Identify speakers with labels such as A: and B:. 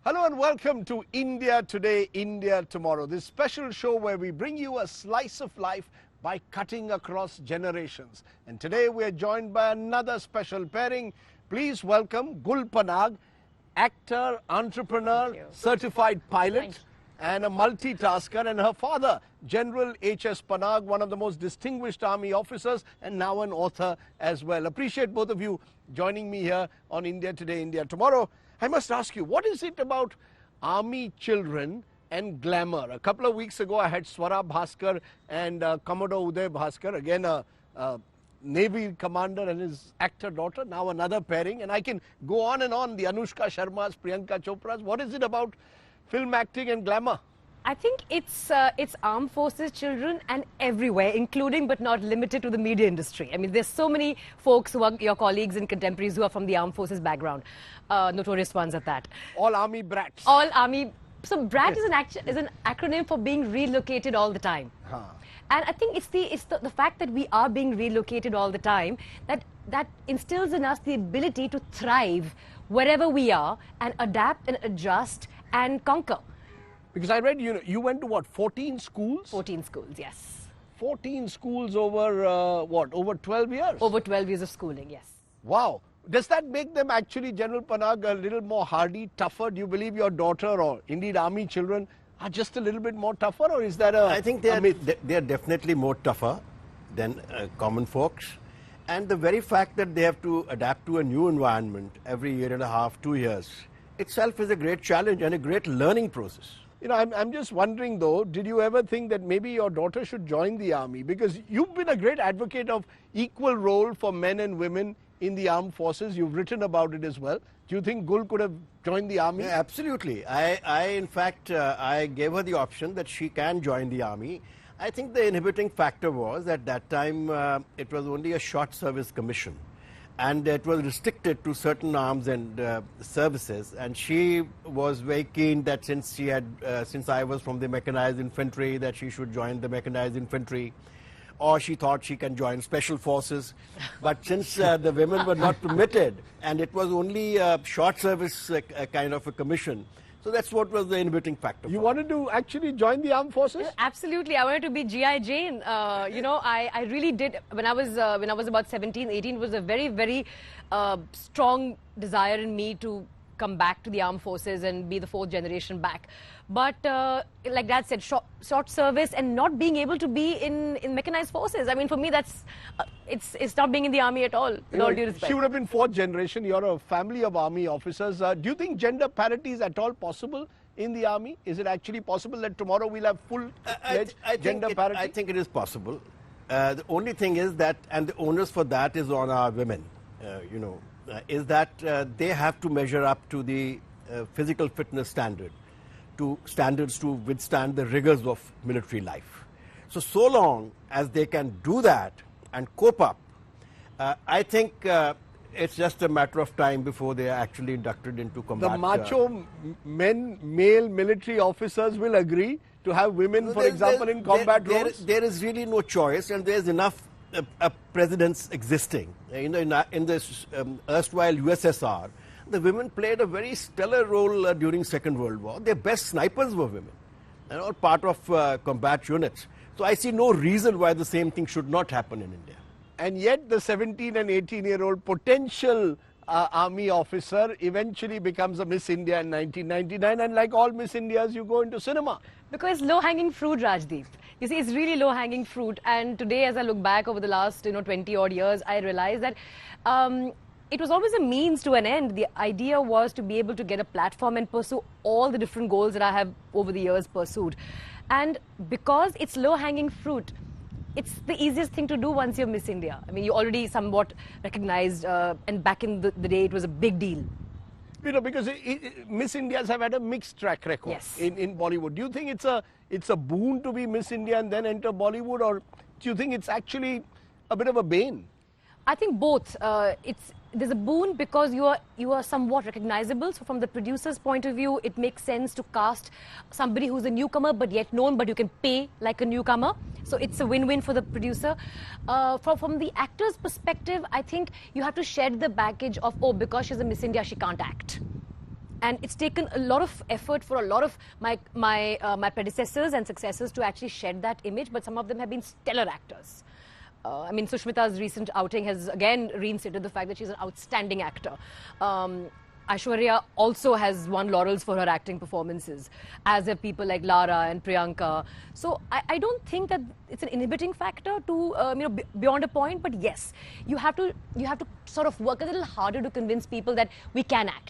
A: Hello and welcome to India Today, India Tomorrow, this special show where we bring you a slice of life by cutting across generations. And today we are joined by another special pairing. Please welcome Gul Panag, actor, entrepreneur, certified pilot, and a multitasker, and her father, General H.S. Panag, one of the most distinguished army officers and now an author as well. Appreciate both of you joining me here on India Today, India Tomorrow. I must ask you, what is it about army children and glamour? A couple of weeks ago, I had Swara Bhaskar and Commodore Uday Bhaskar, again a Navy commander and his actor daughter, now another pairing. And I can go on and on, the Anushka Sharmas, Priyanka Chopras. What is it about film acting and glamour?
B: I think it's armed forces children and everywhere, including but not limited to the media industry. I mean, there's so many folks who are your colleagues and contemporaries who are from the armed forces background, notorious ones at that.
A: All army brats.
B: All army. So brat is an acronym for being relocated all the time.
A: Huh.
B: And I think it's the fact that we are being relocated all the time that instills in us the ability to thrive wherever we are and adapt and adjust and conquer.
A: Because I read you went to what, 14 schools?
B: 14 schools, yes.
A: 14 schools over over 12 years?
B: Over 12 years of schooling, yes.
A: Wow. Does that make them actually, General Panag, a little more hardy, tougher? Do you believe your daughter or indeed army children are just a little bit more tougher, or is that
C: I think they are definitely more tougher than common folks. And the very fact that they have to adapt to a new environment every year and a half, 2 years, itself is a great challenge and a great learning process.
A: You know, I'm just wondering though, did you ever think that maybe your daughter should join the army? Because you've been a great advocate of equal role for men and women in the armed forces. You've written about it as well. Do you think Gul could have joined the army?
C: Yeah, absolutely. In fact, I gave her the option that she can join the army. I think the inhibiting factor was at that time it was only a short service commission. And it was restricted to certain arms and services. And she was very keen that since I was from the mechanized infantry, that she should join the mechanized infantry. Or she thought she can join special forces. But since the women were not permitted, and it was only a short service kind of a commission, so that's what was the inhibiting factor.
A: You wanted to actually join the armed forces?
B: Absolutely. I wanted to be G.I. Jane. You know, I really did. When I was about 17, 18, it was a very, very strong desire in me to come back to the armed forces and be the fourth generation back. But like Dad said, short service and not being able to be in mechanized forces. I mean, for me, that's it's not being in the army at all. With all due respect.
A: She would have been fourth generation. You're a family of army officers. Do you think gender parity is at all possible in the army? Is it actually possible that tomorrow we'll have full-fledged gender parity?
C: I think it is possible. The only thing is that, and the onus for that is on our women, is that they have to measure up to the physical fitness standards to withstand the rigors of military life. So long as they can do that and cope up, I think it's just a matter of time before they are actually inducted into combat.
A: The macho male military officers will agree to have women, for example, in combat roles?
C: There is really no choice, and there is enough presidents existing. In the erstwhile USSR, the women played a very stellar role during Second World War. Their best snipers were women, and all part of combat units. So I see no reason why the same thing should not happen in India.
A: And yet the 17 and 18-year-old potential army officer eventually becomes a Miss India in 1999, and like all Miss Indias, you go into cinema.
B: Because low-hanging fruit, Rajdeep. You see, it's really low-hanging fruit. And today, as I look back over the last 20-odd years, I realize that it was always a means to an end. The idea was to be able to get a platform and pursue all the different goals that I have over the years pursued. And because it's low-hanging fruit, it's the easiest thing to do once you're Miss India. I mean, you're already somewhat recognized, and back in the day, it was a big deal.
A: Because Miss Indias have had a mixed track record in Bollywood. Do you think it's a boon to be Miss India and then enter Bollywood, or do you think it's actually a bit of a bane?
B: I think both. There's a boon because you are somewhat recognizable. So from the producer's point of view, it makes sense to cast somebody who's a newcomer but yet known, but you can pay like a newcomer. So it's a win-win for the producer. From the actor's perspective, I think you have to shed the baggage of, oh, because she's a Miss India, she can't act. And it's taken a lot of effort for a lot of my predecessors and successors to actually shed that image, but some of them have been stellar actors. I mean, Sushmita's recent outing has again reinstated the fact that she's an outstanding actor. Aishwarya also has won laurels for her acting performances, as have people like Lara and Priyanka. So I don't think that it's an inhibiting factor to beyond a point. But yes, you have to sort of work a little harder to convince people that we can act.